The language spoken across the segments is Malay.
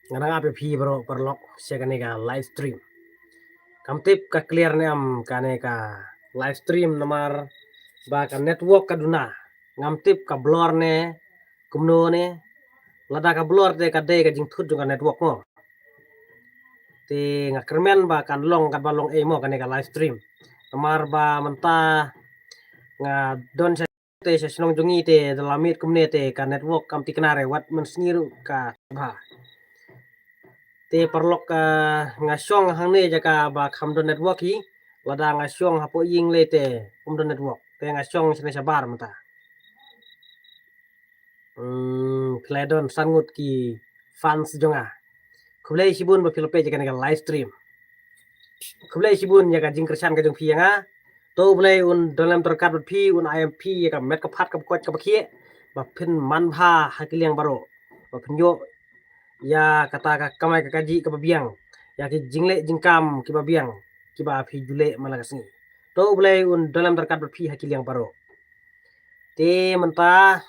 Ngarang ape phi bro perlok sekane ka live stream. Kamtip ka clear ne am kane ka live stream namar ba ka network ka duna. Ngamtip ka blur ne kumno ne lada ka blur te ka de ka jing thut ka network mo. Te ngakermen ba kan long ka balong e mo kane ka live stream. Namar ba menta nga don te senong jongi te dalamit kumne te ka network kam tiknare wat mensniru ka ba. Te perlok ngasyong hang ne jaka ba khamdo network hi lada ngasyong hapo ying le te kumdo network te ngasyong sene sabar mata pledon sangut ki fans jonga kublai sibun ba filpe jaka ne live stream kublai sibun jaka jing kersan ka jong pianga to blai un dalam terkat pi un imp jaka met ka phat ka kot ka bakie ba pin manbha hakiliang baro ba pinyo ya kata ka kamai ka kaji ka babiang ya ki jingle jingkam ki babiang ki ba phi jule malagasni to ulai un dalam terkat phi hakil yang baro te menta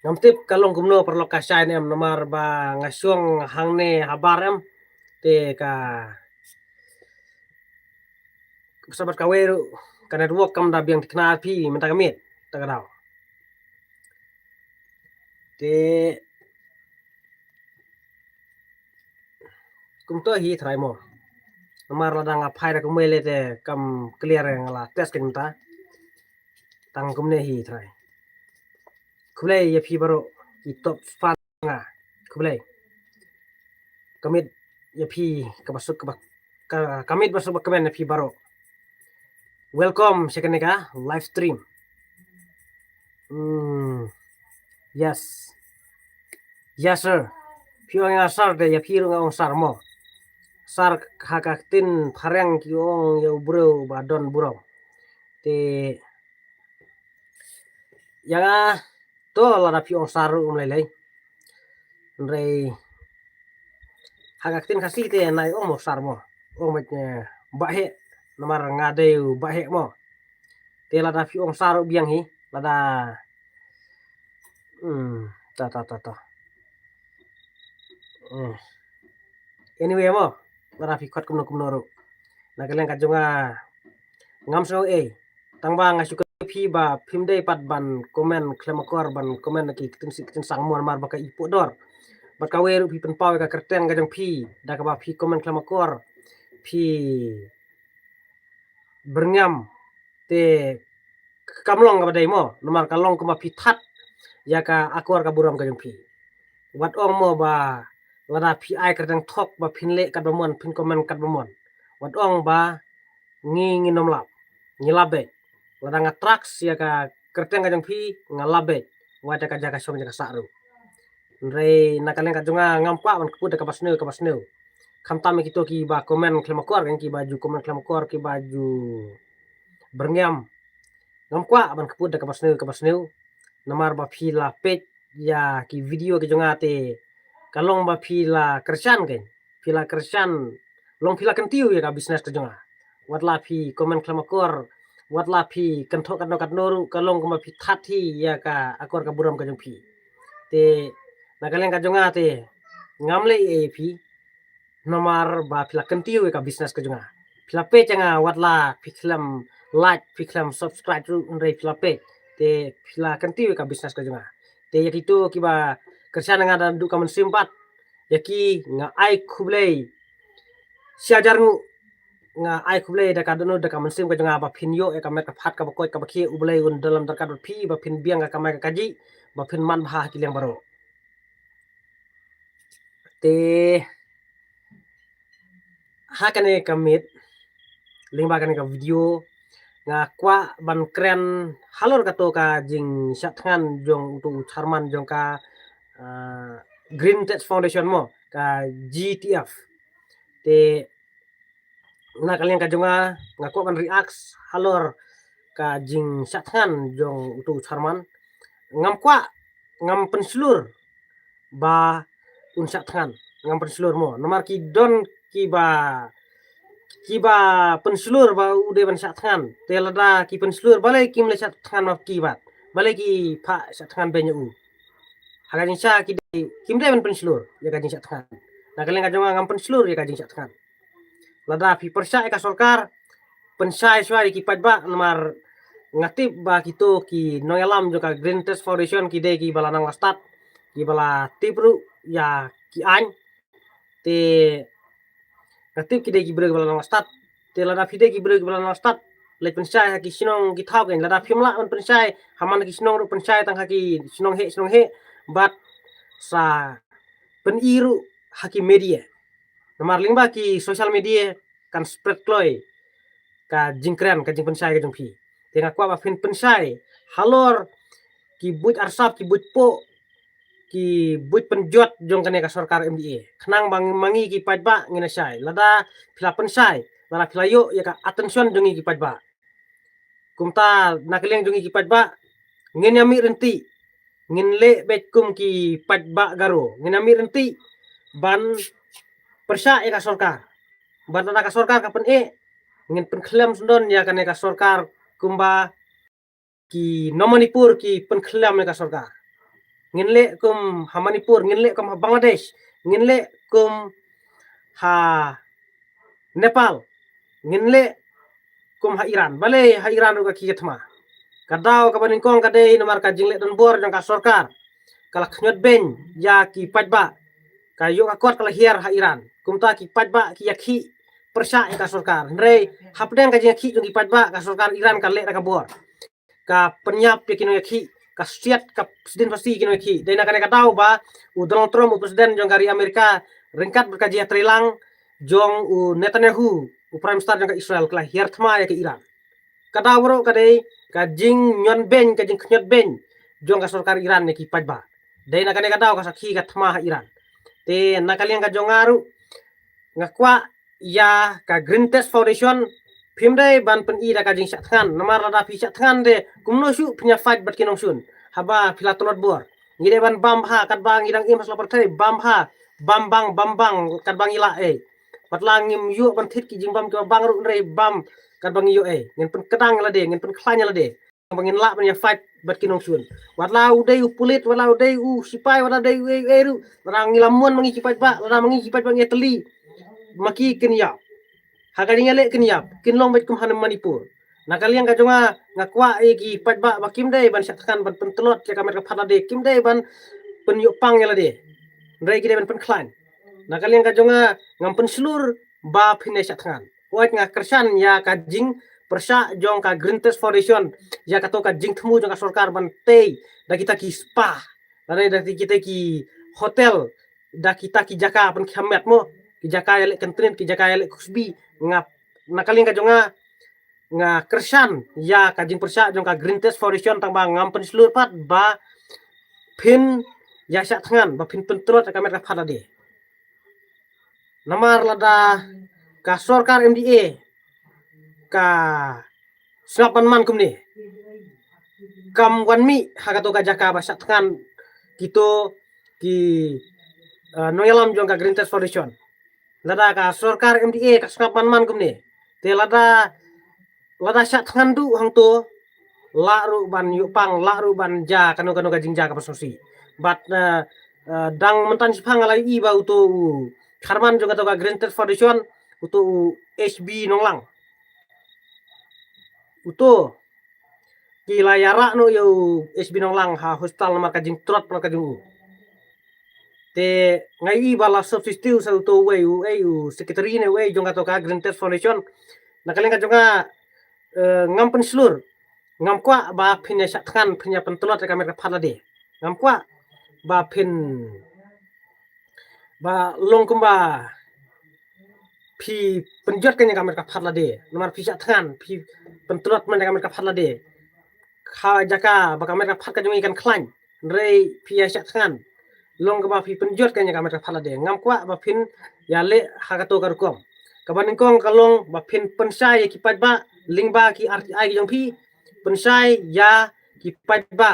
ngamtip kalong kumno perlo kasai nem nomar ba ngasyong hangne habar em te ka sabat kaweru ka network kam da biang tikna phi menta kamit tagadao te kumto hi thrai mo nomar ladang aphai ra kumele te kam clear ngala test kinta tang kumne hi thrai kublai ya phi baro i top fan nga kublai kamit ya phi ka basuk ka kamit basuk kamen ya phi baro welcome sekaneka live stream yes yes sir phi nga sar de ya phi nga sar mo sar hakatin pharang ki ong ya bro badon buro te yang to la da phi ong sar lai rei hakatin kasih te nai ong mo sar mo ong metnya bahe nomor ngade bahe mo te lada fi ong sar biang hi lada ta anyway mo lada fi khat kumno ro na kalen ka jonga ngam so tang ba nga suka phi ba phim dei pat ban comment klemakor ban comment ki tin sang mon mar ba ka ipo dor bat ka weru phi pen paw ka kerteng ka jong phi da ka ba phi comment klemakor phi berngam te kamlong ka badai mo nomar kalong kuma phi that ya ka akor ka buram ka jong phi wat ong mo ba lada phi ai ka dang thok ba phinle ka bamon phin comment ka bamon wat ong ba ngi nom lap ngilabe lada ngatrax ya ka kerteng ka jong phi ngalabe wada ka jaga som jaga saru re nakaleng ka jonga ngampa ban kuda ka basneu khamtame kito ki ba comment klemakor kan ki baju comment klemakor ki baju berngam ngamkwa ban kuda ka basneu namar ba phi la page ya ki video ki jonga te kalong ba phi la kersan kan phi la kersan long phi la kentiu ya ka business te jonga wat la phi comment klemakor wat la phi kenthok kat noru kalong kuma phi thathi ya ka akor ka buram ka jong phi te nakaleng ka jonga te ngamle e phi nomar ba phi la kentiu ya ka business ka jonga phi la page nga wat la phi klam like phi klam subscribe ru unrei phi la page te phi la kentiu ka business ka jonga te yakito ki ba kersan nga dan du kamen simpat yaki nga ai khublei siajar ngu nga ai khublei da ka dono da kamen sim ka jonga ba phin yo ka met ka phat ka ba koi ka ba khi ublei un dalam darkat phi ba phin biang ka mai ka kaji ba phin man bha ki leng baro te hakane kamit lingba kane ka video nga kwa ban kren halor ka to ka jing satngan jong tu charman jong ka Green Tech Foundation mo ka GTF te na kalian ka jonga nga kwa ban reacts halor ka jing satngan jong tu charman ngam kwa ngam penslur ba un satngan ngam penslur mo nomar ki don ki ba penslur ba ude ban satngan te lada ki penslur balai ki mle satngan ma ki bat balai ki pha satngan benya u haga jing sya ki kimde man penslur ya ka jing sya than na kaleng ka jonga ngam penslur ya ka jing sya than lada pi persya ka sorkar pensai swai ki pajba namar ngatip ba kito ki noyalam joka Green Test Foundation ki de ki bala nang lastat ki bala tipru ya ki an te ngatip ki de ki breg bala nang lastat te lada fide ki breg bala nang lastat le pensai ki sinong ki thau ken lada phimla on pensai haman ki sinong ru pensai tang ki sinong he bat sa peniru haki media namar lingba ki social media kan spread kloy ka jingkren ka jing pensai ka jong phi tenga kwa ba fin pensai halor ki buit arsap ki buit po ki buit penjot jong kane ka sarkar MDA khnang bang mangi ki pajba ngina sai lada phila pensai lada phila yo ya ka attention jongi ki pajba kumta nakleng jongi ki pajba ngenyami renti nginle betkum ki pajba garo nginami renti ban persya ka sarkar ban ka sarkar kapan ngin penklaim sundon ya kane ka sarkar kumba ki nomanipur ki penklaim ka sarkar nginle kum ha manipur nginle kum ha bangladesh nginle kum ha nepal nginle kum ha iran bale ha iran ru ka ki thma kadau ka baningkong kade nomar ka jingle don bor jong ka sarkar kala khnyot ben ya ki pajba ka yo ka kot kala hiar ha iran kumta ki pajba ki yakhi persya ka sarkar re hapdeng ka yakhi jong ki pajba ka sarkar iran ka le ka bor ka penyap ya kino yakhi ka siat ka presiden pasti kino yakhi dena kane ka tahu ba Donald Trump presiden jong kari Amerika ringkat berkaji trilang jong Netanyahu prime minister jong ka Israel kala hiar thma ya ke Iran kada woro kade ka jing nyon ben ka jing khnyot ben jong ka sarkar Iran ne ki pajba dena kane ka tahu ka sakhi ka thma ha Iran te nakaliang ka jongaru ngakwa ya ka Green Test Foundation phimdai ban pen i da ka jing syak thangan namar lada phi syak thangan de kumno su phnya fight bat kinong sun haba phila tolot bor ngide ban bam ha kat bang idang im hasla perthai bam ha bambang kat bang ila pat langim yu ban thit ki jing bam ka bang ru re bam kat bang yu ngin pen kedang la de ngin pen khlanya la de bangin la ban ya fight bat kinong sun watla udai upulit wala udai sipai wala dai ru rang ilamuan mangi kipat ba la mangi kipat bang eteli maki kenya hagani ngale kenya kinlong bet kum hanam manipur nakaliang ka jonga ngakwa ki pajba bakim dai ban syatkan ban pentelot ya kamer ka phana de kim dai ban penyu pang ya de ndai ki ban penklan nakaliang ka jonga ngam penslur ba phine syatkan wat nga kersan ya ka jing persya jong ka Green Test Foundation ya ka to ka jing thmu jong ka sarkar ban tei da kita ki spa da kita ki hotel da kita ki jaka pan khamet mo ki jaka ya le kentrin ki jaka ya le kusbi ngap nakaling ka jonga nga kersan ya ka jing persya jong ka Green Test Foundation tang ba ngam pen slur pat ba phin ya syak thangan ba phin pentrot ka mer ka phada de namar lada ka sarkar MDA ka sapan man kumni kam wan mi hagato ka jaka ba syak thangan kito ki noyalam jong ka Green Test Foundation lada ka sarkar MDA ka sapan man kumni te lada syak thangan du hang to la ru ban yu pang la ru ban ja kanu ka jingja ka pasosi bat dang mentan sipang ala i ba uto Kharman juga to ka Green Test Foundation uto HB nonglang uto ki layara no yo HB nonglang ha hostal nomor ka jing trot ka jing te ngai bala substitute sa uto we secretary ne we jong to ka Green Test Foundation nakaling ka jonga ngam penslur ngam kwa ba phinya syatkan phinya pentolot ka mer ka phala de ngam kwa ba phin ba long kumba phi penjot kanya ka mer ka phala de nomor phi syatkan phi pentolot man ka mer ka phala de kha jaka ba ka mer ka phat ka jongi kan khlan re phi syatkan long ba phi penjot kanya ka mer ka phala de ngam kwa ba phin ya le ha ka to ka rukom kabaning kong kalong ba phin pensai ki pat ba lingba ki RTI ki jong phi pensai ya ki pat ba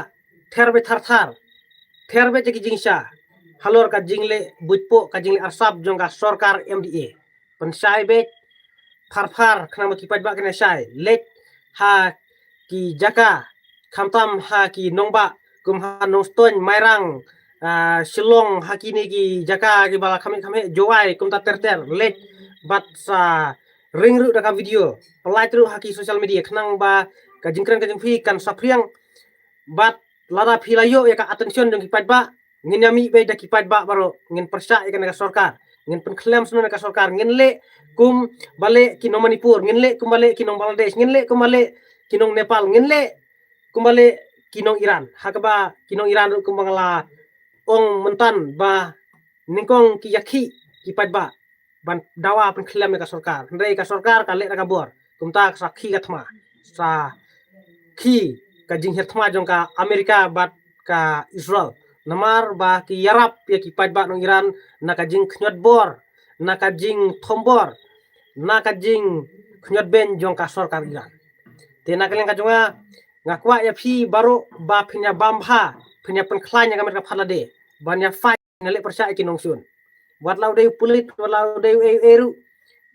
therbe therbe ki jingsha halor ka jingle butpo ka jingle asap jong ka sarkar MDA pensai be phar khna ki pat ba kena sai let ha ki jaka khamtam ha ki nongba kum ha nong ston mairang Shillong hakini ki jaka ki bala kami jowai kumta terter lek bat sa ring ru daka video pelai tru haki sosial media kenang ba ka jingkran ka jingfi kan sapriang bat lara philayo ya ka attention dong kipat ba ngin yami be da kipat ba baro ngin persa ya ka sorkar ngin penklaim sunu ka sorkar ngin le kum bale ki no Manipur ngin le kum bale ki no Bangladesh ngin le kum bale ki no Nepal ngin le kum bale ki no Iran hakaba ki no Iran ru kum bangla ong mentan ba ningkong ki yakhi kipat ba ban dawa penklaim ka sorkar ndai ka sorkar ka le ka bor kumta sa khi ka thma sa khi ka jing herthma jong ka Amerika bat ka Israel namar ba ki Arab ya ki pat ba nong Iran na ka jing khnyot bor na ka jing thombor na ka jing khnyot ben jong ka sorkar Iran te na kaleng ka jonga ngakwa ya phi baro ba phinya bambha phinya penklanya ka merka phalade banyak fight ngale percaya ki nong sun wat lau dei pulit wat lau dei eru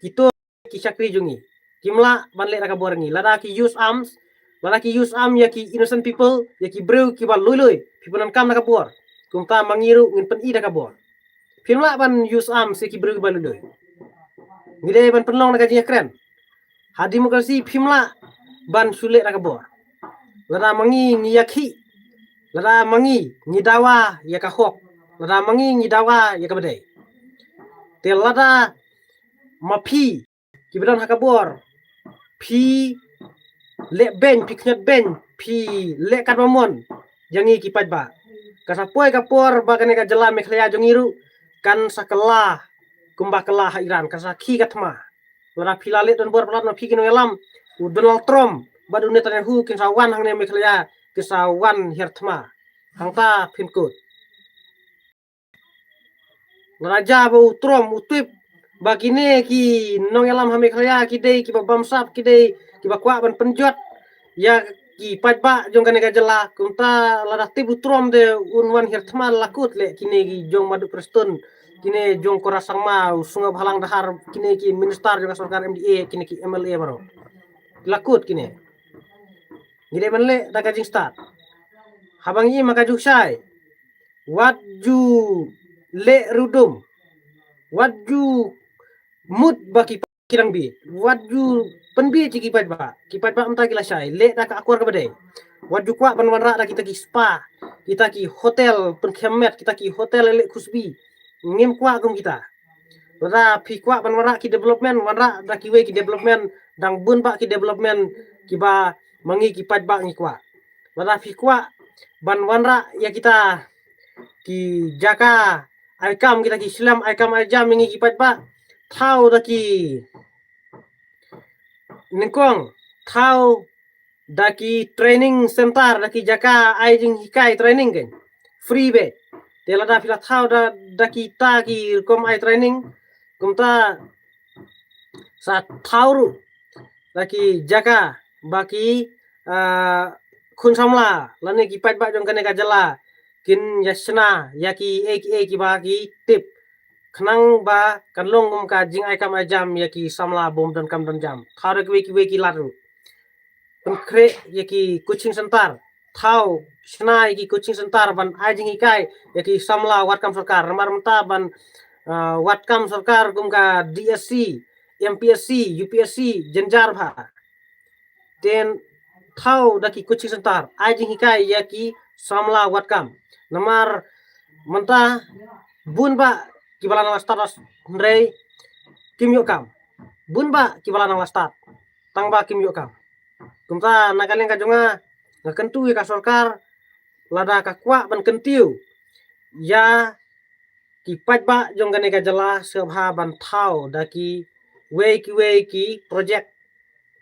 kito ki sakri jungi kimla banle ka borangi lada ki use arms lada ki use arm ya ki innocent people ya ki breu ki bal loy people nan kam na ka bor kumta mangiru ngin pen ida ka bor kimla ban use arms ya ki breu ki bal loy ngide ban penlong na ka jinga kren ha demokrasi phimla ban sule ka bor lada mangi ngiyaki lada mangi ngidawa ya ka hok lada mangi ngidawa ya ka badai te lada mapi kibidan hakabor pi le ben pi knyat ben pi le kat mamon jangi kipat ba kasapoi kapor ba kane ka jela mekhlaya jongiru kan sakela kumba kela Iran kasaki katma lada pilale don bor pelat no pi kino elam Donald Trump badu Netanyahu kin sawan hangne mekhlaya kisawan hertma hangta pinkut raja bau Trump utip bagine ki nong elam hame khlaya ki dei ki babam sap ki dei ki bakwa ban penjot ya ki patba jong kane jela kumta lada tibu Trump de unwan hertma lakut le kine ki jong madu preston kine jong korasang ma sunga bhalang dahar kine ki minister jong sarkar MDA kine ki MLA baro lakut kine ngide banle daga jing start habangi maka juksai what you le rudum what you mut baki kirang bi what you penbi ci kipat ba entah kila syai le dak akuar ka badai what you kwa ban wanra dak kita ki spa kita ki hotel penkhemet kita ki hotel le kusbi ngim kwa kum kita wala pi kwa ban wanra ki development wanra dak ki we ki development dang bun ba ki development ki ba mangi kipat ba ngi kwa wala pi kwa ban wanra ya kita ki jaka aikam kita ki Islam aikam ajam ngi kipat ba thau daki ningkong thau daki training center daki jaka aijing hikai training kan free be tela da fila thau da daki ta ki kom ai training kumta sa thau daki jaka baki khun samla lane kipat ba jong kane ka jala kin yasna yaki ki bagi tip khnang ba kanlong gum ka jing ai kam ajam yaki samla bom dan kam dan jam thare ki we ki laru penkre yaki coaching center thau sna yaki coaching center ban ajing ikai yaki samla wat kam sarkar mar menta ban wat kam sarkar gum ka DSC MPSC UPSC jenjar bha ten thau daki coaching center ajing ikai yaki samla wat kam namar menta bun ba kibala nang start ndrei kim yo kam bun ba kibala nang start tang ba kim yo kam kumta nagaleng ka jonga ngakentu ka sarkar lada ka kwa ban kentiu ya kipat ba jong gane ka jala sebha ban thau daki we ki project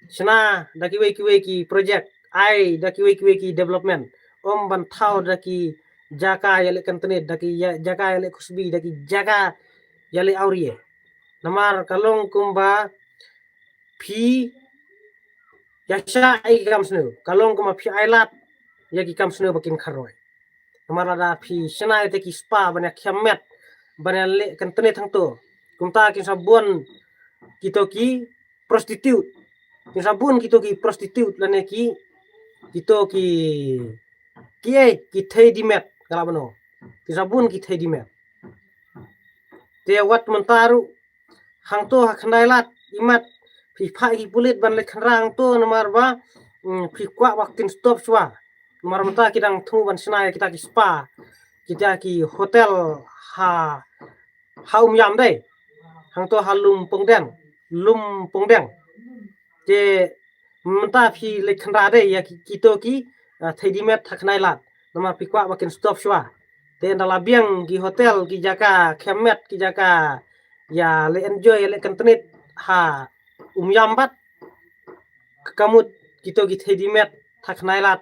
sna daki we ki project ai daki we ki development om ban thau daki jaka yale kantene daki jaka yale kusbi daki jaka yale aurie namar kalong kumba phi yasha ai kam snu kalong kuma phi ailat yaki kam snu bakin kharoi namar ada phi sna te ki spa banya khamet banya le kantene thang to kumta kin sabun kito ki prostitute kin sabun kito ki prostitute lane ki kito ki thei dimet kalabano ti sabun ki thei di me te wat mentaru hang to khandai lat imat phi pha ki pulit ban le khanrang to namar ba phi kwa wakin stop chwa namar mata kidang thu ban snai kita ki spa kita ki hotel ha yam dai hang to halum pongdeng te menta phi le khandra dai ya ki to ki thei di met thaknai lat namar phi kwa wakin stop chwa te ndala biang ki hotel ki jaka kemet ki jaka ya le enjoy le kantenit ha yam bat kamut kito ki thei di met thaknai lat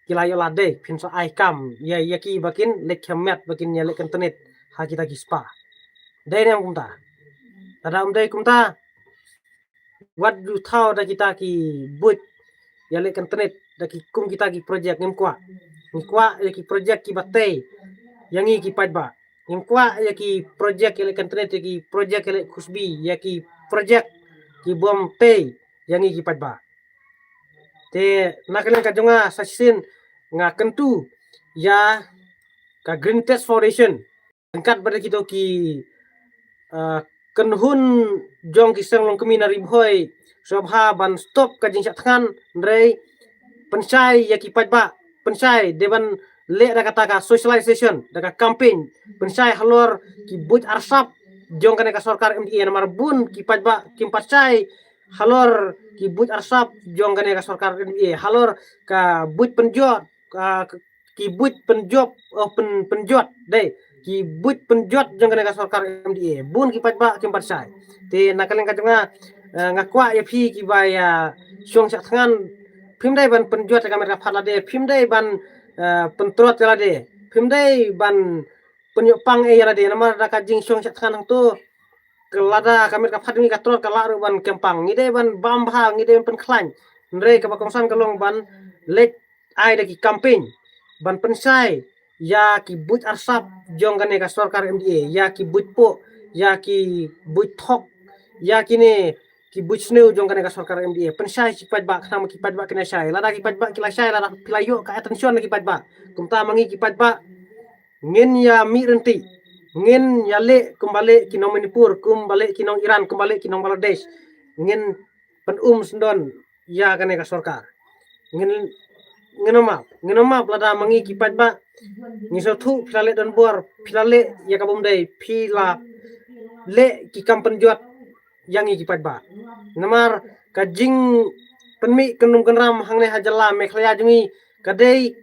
kila yo lade phin so ai kam ya ki bakin le kemet bakin ya le kantenit ha kita ki spa dai nem kumta tada dai kumta wat du thau da kita ki but ya le kantenit da ki kum kita ki project ngem kwa ya ki project ki batei yang ki padba yang kwa ya ki project ya le kantenit ya ki project ya le kusbi ya ki project ki bom tei yang ki padba te nakalen ka jonga sasin nga kentu ya ka Green Test Foundation angkat pada kita ki kenhun jong ki seng long kemi nari boy sobha ban stop ka jing satkan rei pensai ya ki padba pensai deban le da kata ka socialization da ka campaign pensai halor ki but arsap jong ka sarkar MDA namar bun ki padba kim pasai halor ki but arsap jong ka sarkar MDA halor ka but penjot ki but penjob penjot dai ki but penjot jong ka sarkar MDA bun ki padba kim pasai te nakalen ka jonga ngakwa ya phi ki ba ya syong sak tangan phim dai ban penjot ka mereka phala de phim dai ban pentrot la de phim dai ban penyopang ya de namar da ka jing syong sak tangan tu kelada kami ka phat ngi ka trot ka la ru ban kempang ngi de ban bam bha ngi de pen khlain rei ka ba kongsan kalong ban lek ai da ki campaign ban pensai ya ki but arsap jong ka ka sarkar MDA ya ki but po ya ki but thok ya kini ki but sneu jong ka sarkar MDA pensai ki padba kham ki padba kena sai lada ki padba ki la sai lada pilayo ka attention ki padba kumta mangi ki padba ngin ya mi renti ngin ya le kembali ki nong Manipur kembali ki nong Iran kembali ki nong Bangladesh ngin pen sendon ya kane ka sarkar ngin map lada mangi ki padba ngiso thu pilale don bor pilale ya kabum dai pila le ki kampen jot yang ki padba namar kajing penmi kenum kenram hangne hajala mekhlaya jungi kadai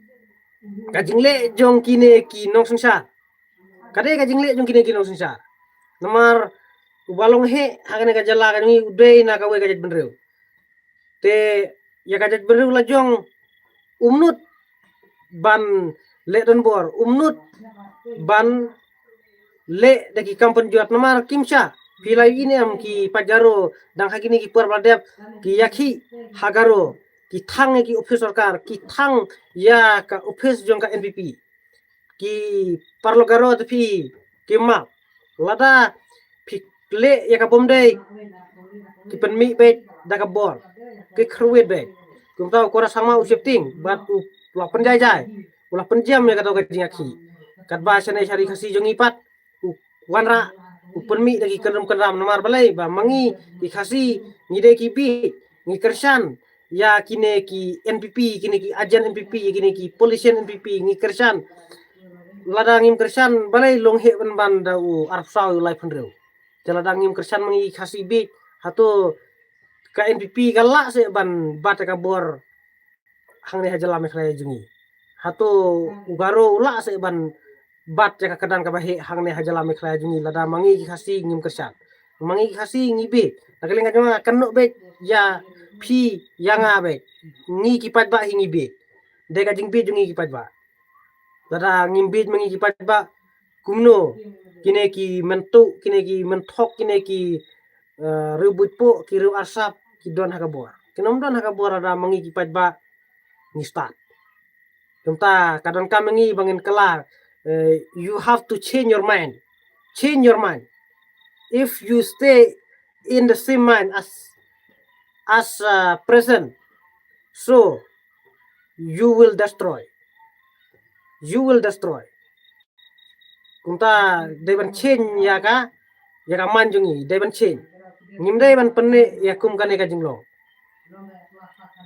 kajing le jong kine ki nong sunsa kadai kajing le jong kine ki nong sunsa namar ubalong he hagne kajala jungi udai na kawe kajat benreu te ya kajat benreu la jong umnut ban le don bor umnut ban le daki kampen jot namar kimsa pilai ini am ki pajaro dang hakini ki perbadep ki yakhi hagaro ki thang ki office sarkar ki thang ya ka office jong ka NPP ki parlogaro tapi ki ma lada le ya ka bomdai ki penmi be daga bor ki khruet be kumta kora sama usipting bat la penjajai ulah penjam ya kata ka jingaki kat ba sanai sari khasi jongi pat wanra upenmi dagi kenram namar balai ba mangi ki khasi ngide ki pi ngi kersan ya kine ki NPP kine ki ajan NPP kine ki polisian NPP ngi kersan ladang ngim kersan balai longhe ban da u arfsau lai phenreu jaladang ngim kersan mangi khasi bi hato ka NPP galak se ban bat ka bor hangne hajala mekhlaya jungi hato ugaro ula se ban bat ya kadang ka bahe hangne hajala mekhlaya jungi lada mangi ki khasi ngim kersan mangi ki khasi ngibe nakaling ka joma kanno be ya phi yanga be ngi ki pat ba hingi be de ka jing be jungi ki pat ba lada ngim be mangi ki pat ba kumno kine ki mentu kine ki menthok kine ki rubut po ki ru asap ki don hakabor kinom don hakabor ada mangi ki pat ba ni start kumta kadang kamengi bangin kelar you have to change your mind if you stay in the same mind as present so you will destroy kumta deban chen ya ka manjungi deban chen ngimdai ban penne ya kum kane ka jinglong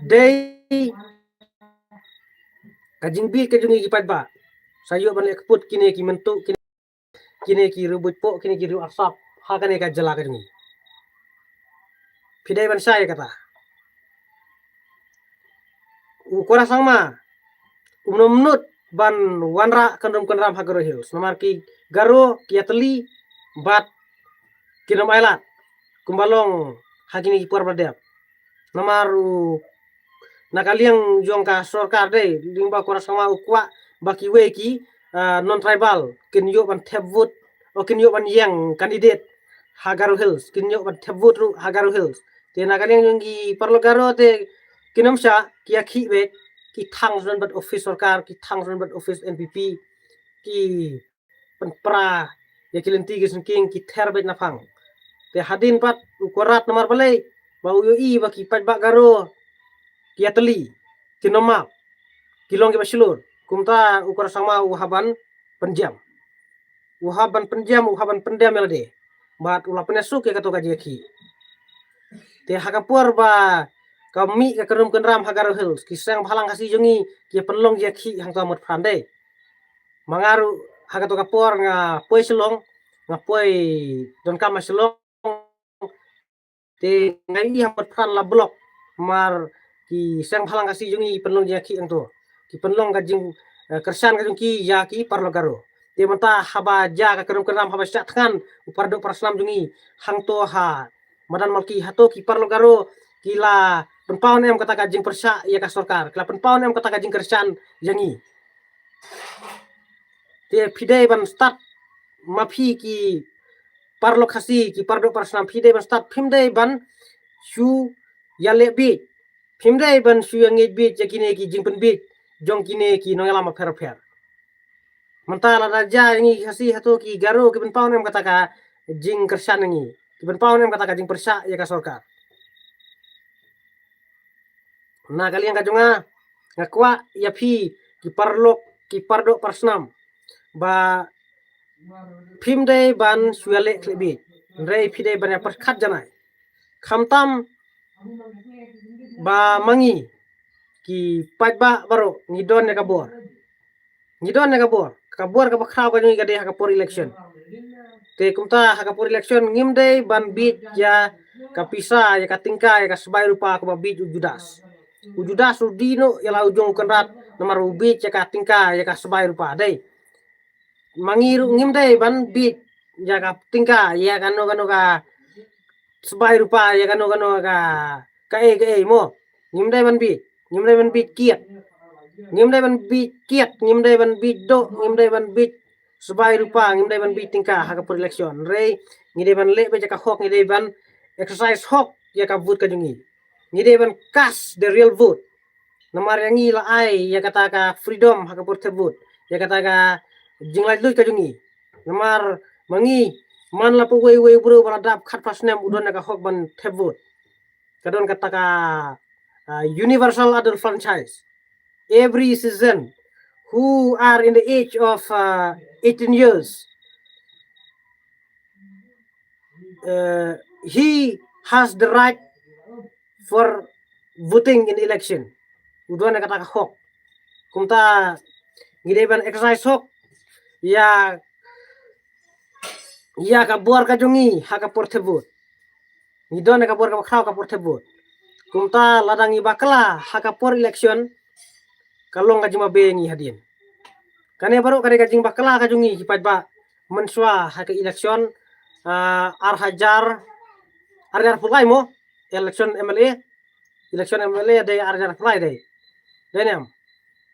dei ka jingbi ka jungi gipat ba sayo ban ekput kine ki mentuk kine ki rubut po kine ki ru asap ha kane ka jala ka jungi pidai ban saya kata ukora sangma umnut ban wanra kanram hagaro hills namar ki garo ki atli bat kinam ailat kumbalong hagini ki por badep namaru nakaliang jongka sorkar dei lingba kora sama ukwa baki weki non tribal kin yo ban thebut o kin yo ban yang candidate hagaro hills kin yo ban thebut ru hagaro hills te nakaliang jongi parlo garo te kinamsha ki akhi be ki thang zon bat office sorkar ki thang zon bat office npp ki pra ya kilenti king ki therbet na phang te hadin pat ukorat nomor balai bau yo i baki pat bak garo ki atli ki nomak ki long ki basilur kumta ukor sama uhaban penjam uhaban penjam melade bat ula penesuk ya kato gaji ki te hakapur ba kami ka kerum kenram hagaro hills ki sang phalang kasi jongi ki penlong ya ki hang tamot phande mangaru hagato kapur nga poi selong nga poi don kama selong te ngai yang phan la blok mar ki sang phalang kasi jongi penlong ya ki ang to ki penlong gajing kersan gajing ki ya ki parlo garo te mata haba ja ka kerum kenram haba syak than upar do paraslam jongi hang to ha madan malki hato ki parlo garo kila penpaun em kata kajing persa ya ka sorkar kila penpaun em kata kajing kersan yangi te pidai ban start mafi ki parlo khasi ki pardo paraslam pidai ban start phimdai ban su yale bi phimdai ban su yang bi jakine ki jingpen bi jong kine ki nongela ma fer mentala raja ini khasi hato ki garo ki penpaun em kata ka jing kersan ngi ki penpaun em kata ka jing persa ya ka sorkar na kalian kajunga ngakwa ya phi ki pardo parsnam ba phimdai ban suale klebi rei phidai ban par khat janai khamtam ba mangi ki pajba baro ngidon ne kabor kabor ka bakhaw ka ngi gade hakapor election te kumta hakapor election ngimdai ban bit ya kapisa ya katingka ya kasbai rupa ka bit ujudas udino ya lau jong kenrat nomor ubit ya katingka ya kasbai rupa dai mangiru ngimdai ban bit ya katingka ya kano ka sebai rupa ya kano ka mo ngimdai ban bit kiat ngimdai ban bit do ngimdai ban bit sebai rupa ngimdai ban bit tingka hakapor election rei ngidai ban le be ka hok ngidai ban exercise hok ya ka vote ka jungi ngidai ban cast the real vote nomor yang la ai ya kata ka freedom hakapor vote ya kata ka jinglai lu ka jungi nomor mangi man la po wei bro baladap khat pasnem udon ka hok ban vote kadon kata ka universal adult franchise every citizen who are in the age of 18 years he has the right for voting in election udon kata ka hok kumta ngidai ban exercise hok ya ka buar ka jungi haka portebut ngidon ka buar ka khaw ka portebut kumta ladangi bakla haka por election kalong ka jima bengi hadin kane baru kare ka jing bakla ka jungi hipat ba menswa haka election arhajar pulai mo election MLA day arjar pulai day denem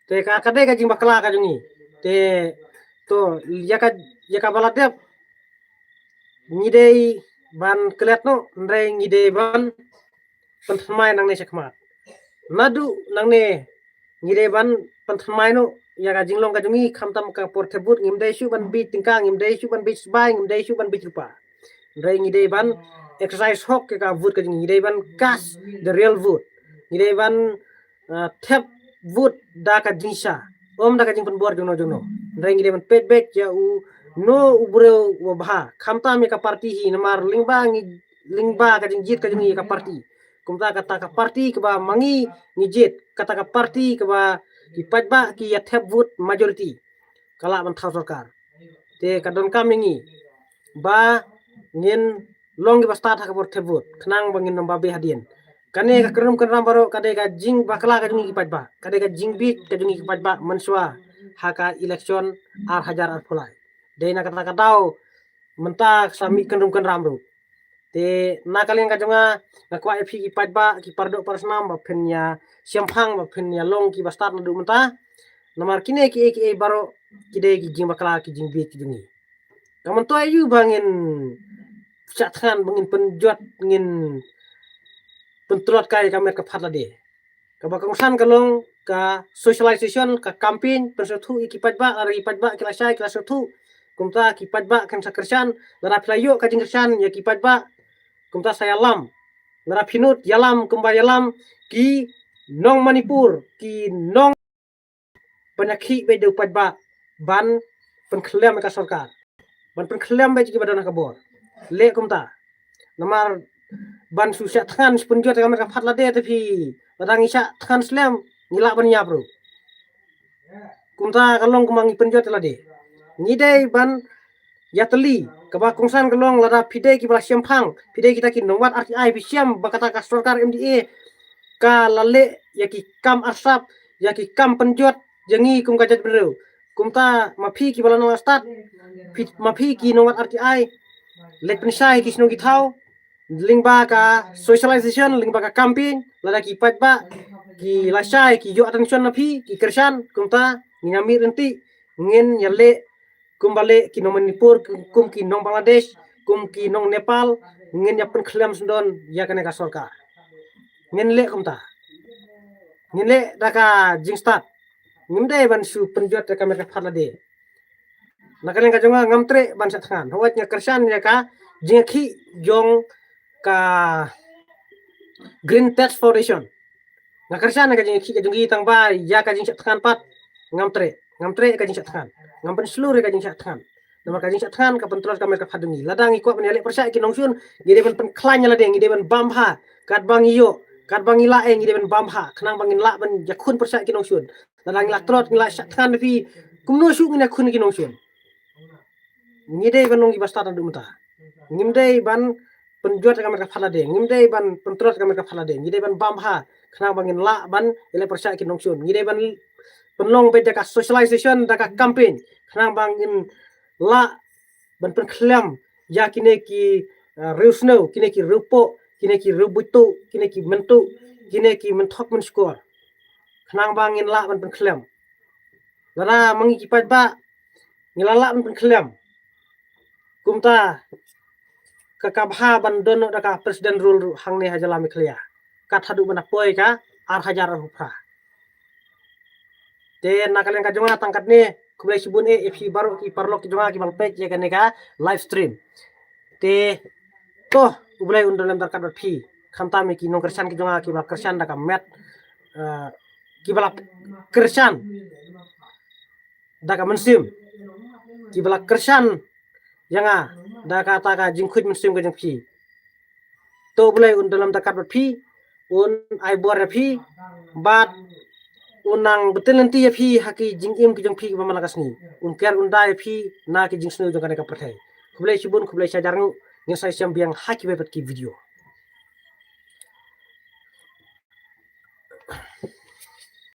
te ka kade ka jing bakla ka jungi te to ya ka baladep ngidei ban kelet no ndrei ngidei ban pentmai nang ne sekmat nadu nang ne ngidei ban pentmai no ya ka jinglong ka jungi khamtam ka portebut ngimdei su ban bit tingkang ngimdei su ban bit sbai ngimdei su ban bit rupa ndrei ngidei ban exercise hok ka vote ka jungi ngidei ban cast the real vote ngidei ban tap vote da ka jingsa om da ka jing penbuar jono ndrei ngidei ban pet bet ya no ubreu wabha kamta me ka parti hi namar lingba ka jingjit ka jingi ka parti kumta kata ka parti ka ba mangi ngijit kata ka parti ka ba ki pajba ki ya thep vote majority kala ban thau sarkar te kadon kam ngi ba ngin long ba start ha ka thep vote khnang bangin namba be hadien kane ka kerum kan baro kade ka jing bakla ka jingi ki pajba kade ka jingbi ka jingi ki pajba manswa haka election ar hajar ar pulai dei na kata katau mentak sami kenrum kan ramru te na kalian ka jonga na kwa epi ki pajba ki pardo parasnam ba phenya siamphang ba phenya long ki bastat na du menta namar kine ki eki baro kide ki jing bakla ki jing bi ki jungi kaman to ayu bangin chathan bangin penjot ngin pentrot kai kamet ka phatla de ka ba kongsan kalong ka socialization ka campaign persatu iki pajba ari pajba kila sai kila satu kumta ki pajba kan sakersan lara playo ka jingkersan ya ki pajba kumta saya lam lara pinut yalam kumba yalam ki nong manipur ki nong penyakhi be de pajba ban penklem ka sarkar ban penklem be ki badana ka bor le kumta namar ban susah than penjot ka mereka phatla de tapi Padang isa than slam ngila ban nya bro kumta kalong kumangi penjot la de ngidai ban yateli kaba kongsan kalong lada pide ki bala siamphang pide kita ki nongwat RTI bisiam bakata ka sarkar MDA ka lale yaki kam asap yaki kam penjot jangi kum kajat bro kumta mapi ki bala nong start mapi ki nongwat RTI lek pensai ki sino ki thau lingba ka socialization lingba ka camping lada ki pajba ki lasai ki jo attention napi ki kersan kumta ngami renti ngin yale kumbale ki nong Manipur kum ki nong Bangladesh kum ki nong Nepal ngin ya pen khlam sundon ya kane ka sarkar ngin le kumta ngin le daka jingstat ngimdai ban su penjot ka mereka phatla de nakalen ka jonga ngamtre ban sathan hawat nya kersan ya ka jingki jong ka Green Tax Foundation nga kersan ka jingki ka jungi tang ba ya ka jing sathan pat ngamtre ka jing sathan ngampen seluruh ka jing sathan nama ka jing sathan ka pentros ka mereka phadungi ladang ikwa penele persa ki nongsun gide ban penklanya ladeng gide ban bamha kat bang iyo kat bang ila eng gide ban bamha khnang bangin la ban yakun persa ki nongsun ladang la trot ngila sathan fi kumno su ngina kun ki nongsun ngide ban nongi basta ta dumta ngimdai ban penjot ka mereka phala de ngimdai ban pentrot ka mereka phala de ngide ban bamha khnang bangin la ban ele persa ki nongsun ngide ban penlong be ka socialization da ka campaign khnang bangin la ban penkhlam ya kine ki reusno kine ki rupo kine ki rubutu kine ki mentu kine ki menthok menskor khnang bangin la ban penkhlam lara mangi ki pajba ngilala ban penkhlam kumta kakabha ban dono da ka presiden rule hangne hajalami khlia ka thadu bana poi ka ar hajar rupha te nakalen ka jonga tangkat ne kublai sibun efi baru ki parlok ki jonga ki balpek ya kan ka live stream te to ublai undolem darkat fi khamta me ki nong kersan ki jonga ki bal kersan da ka met ki bala kersan da ka mensim ki bala kersan yanga da ka ta ka jingkhut mensim ka jing fi to ublai undolam darkat fi un ai bor fi bat unang betul nanti ya fi haki jingim ki jong fi ba malakas ni un ker undai fi na ki jing snu jong ka perthai kublai sibun kublai sajarnu ngesai siam biang haki bebet ki video